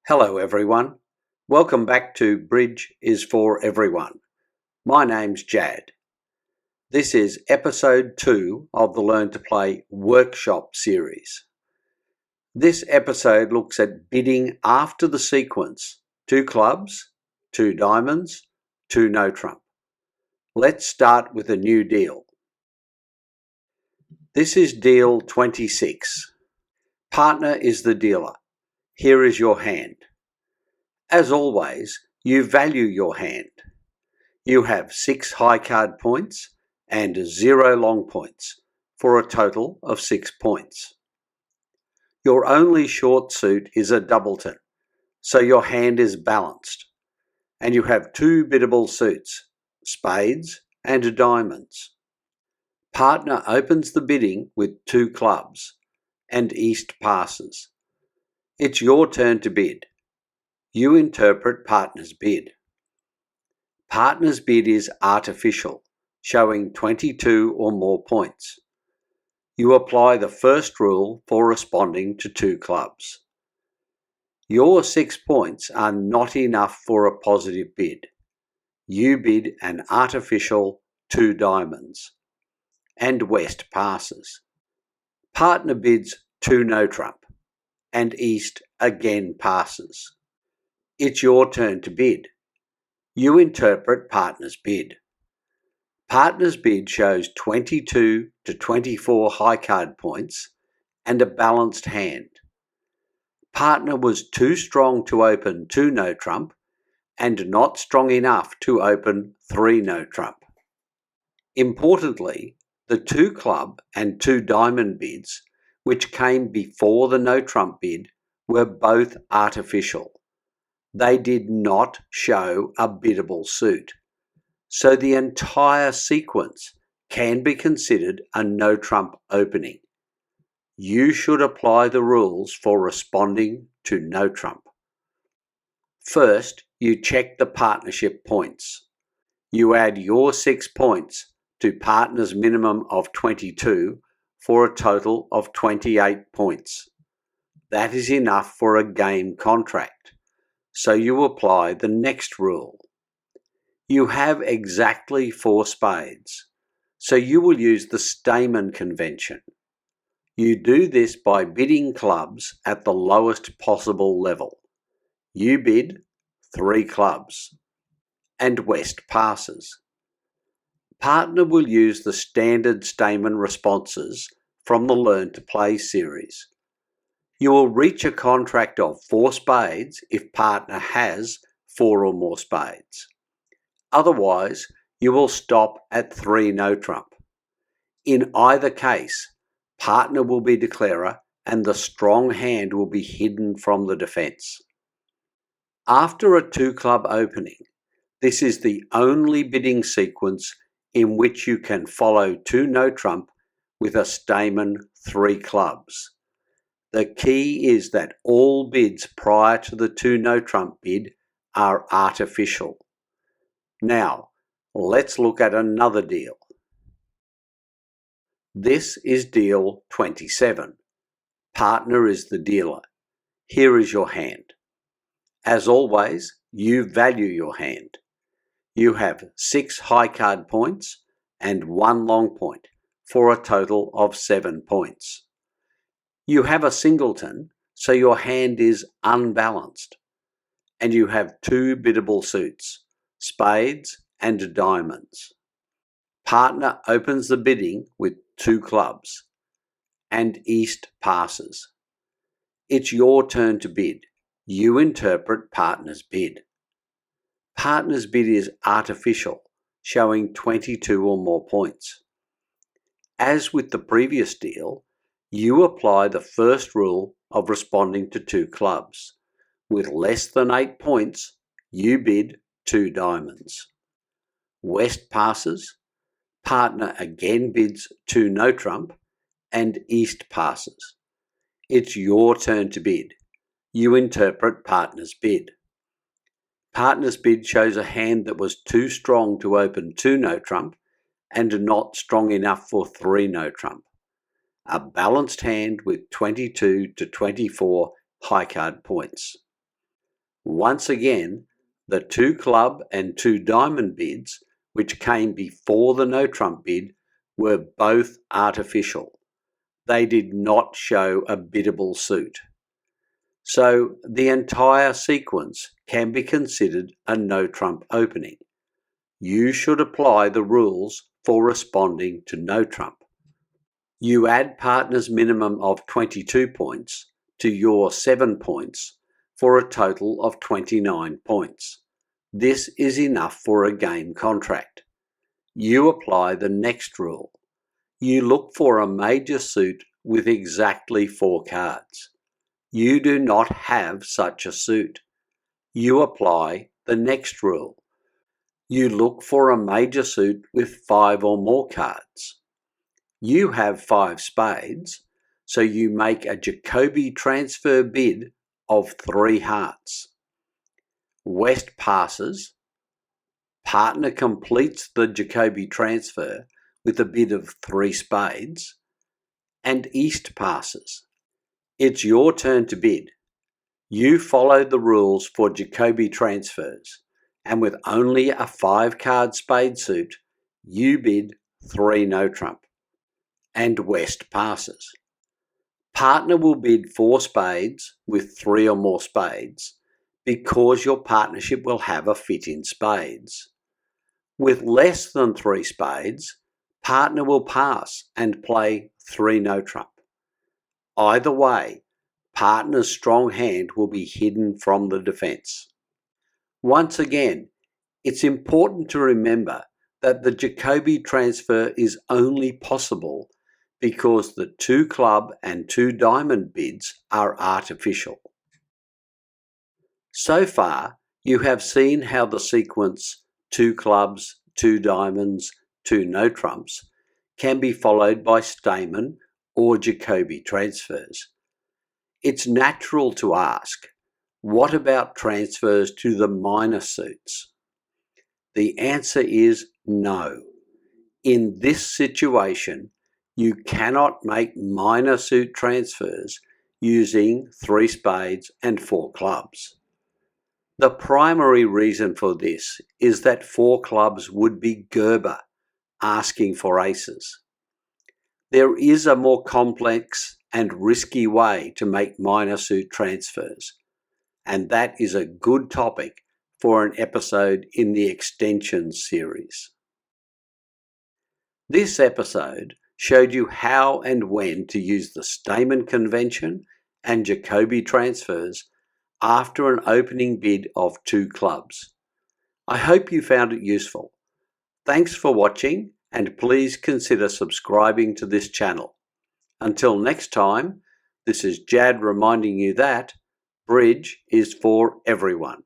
Hello everyone, welcome back to Bridge is for Everyone. My name's Jad. This is episode 2 of the Learn to Play workshop series. This episode looks at bidding after the sequence 2 clubs, 2 diamonds, 2 no trump. Let's start with a new deal. This is deal 26. Partner is the dealer. Here is your hand. As always, you value your hand. You have 6 high card points and 0 long points for a total of 6 points. Your only short suit is a doubleton, so your hand is balanced, and you have 2 biddable suits, spades and diamonds. Partner opens the bidding with 2 clubs, and East passes. It's your turn to bid. You interpret partner's bid. Partner's bid is artificial, showing 22 or more points. You apply the first rule for responding to 2 clubs. Your 6 points are not enough for a positive bid. You bid an artificial 2 diamonds, and West passes. Partner bids 2 no trump, and East again passes. It's your turn to bid. You interpret partner's bid. Partner's bid shows 22 to 24 high card points and a balanced hand. Partner was too strong to open 2 no trump and not strong enough to open 3 no trump. Importantly, the 2 club and 2 diamond bids, which came before the no trump bid, were both artificial. They did not show a biddable suit, so the entire sequence can be considered a no trump opening. You should apply the rules for responding to no trump. First, you check the partnership points. You add your 6 points to partner's minimum of 22 for a total of 28 points. That is enough for a game contract. So you apply the next rule. You have exactly 4 spades, so you will use the Stayman convention. You do this by bidding clubs at the lowest possible level. You bid 3 clubs, and West passes. Partner will use the standard Stayman responses from the Learn to Play series. You will reach a contract of 4 spades if partner has 4 or more spades. Otherwise, you will stop at 3 no trump. In either case, partner will be declarer and the strong hand will be hidden from the defence. After a 2 club opening, this is the only bidding sequence in which you can follow 2 no trump with a Stayman 3 clubs. The key is that all bids prior to the 2 no trump bid are artificial. Now, let's look at another deal. This is deal 27. Partner is the dealer. Here is your hand. As always, you value your hand. You have 6 high card points and 1 long point for a total of 7 points. You have a singleton, so your hand is unbalanced, and you have 2 biddable suits, spades and diamonds. Partner opens the bidding with 2 clubs, and East passes. It's your turn to bid. You interpret partner's bid. Partner's bid is artificial, showing 22 or more points. As with the previous deal, you apply the first rule of responding to 2 clubs. With less than 8 points, you bid 2 diamonds. West passes, partner again bids 2 no trump, and East passes. It's your turn to bid. You interpret partner's bid. Partner's bid shows a hand that was too strong to open 2 no trump and not strong enough for 3 no trump. A balanced hand with 22 to 24 high card points. Once again, the 2 club and 2 diamond bids, which came before the no trump bid, were both artificial. They did not show a biddable suit. So the entire sequence can be considered a no trump opening. You should apply the rules for responding to no trump. You add partner's minimum of 22 points to your 7 points for a total of 29 points. This is enough for a game contract. You apply the next rule. You look for a major suit with exactly 4 cards. You do not have such a suit. You apply the next rule. You look for a major suit with 5 or more cards. You have 5 spades, so you make a Jacoby transfer bid of 3 hearts. West passes. Partner completes the Jacoby transfer with a bid of 3 spades, and East passes. It's your turn to bid. You follow the rules for Jacoby transfers, and with only a 5-card spade suit, you bid 3 no trump. And West passes. Partner will bid 4 spades with 3 or more spades because your partnership will have a fit in spades. With less than 3 spades, partner will pass and play 3 no trump. Either way, partner's strong hand will be hidden from the defence. Once again, it's important to remember that the Jacoby transfer is only possible because the 2 club and 2 diamond bids are artificial. So far, you have seen how the sequence 2 clubs, 2 diamonds, 2 no trumps can be followed by Stayman or Jacoby transfers. It's natural to ask, what about transfers to the minor suits? The answer is no. In this situation, you cannot make minor suit transfers using 3 spades and 4 clubs. The primary reason for this is that 4 clubs would be Gerber, asking for aces. There is a more complex and risky way to make minor suit transfers, and that is a good topic for an episode in the Extensions series. This episode showed you how and when to use the Stayman convention and Jacoby transfers after an opening bid of 2 clubs. I hope you found it useful. Thanks for watching, and please consider subscribing to this channel. Until next time, this is Jad reminding you that bridge is for everyone.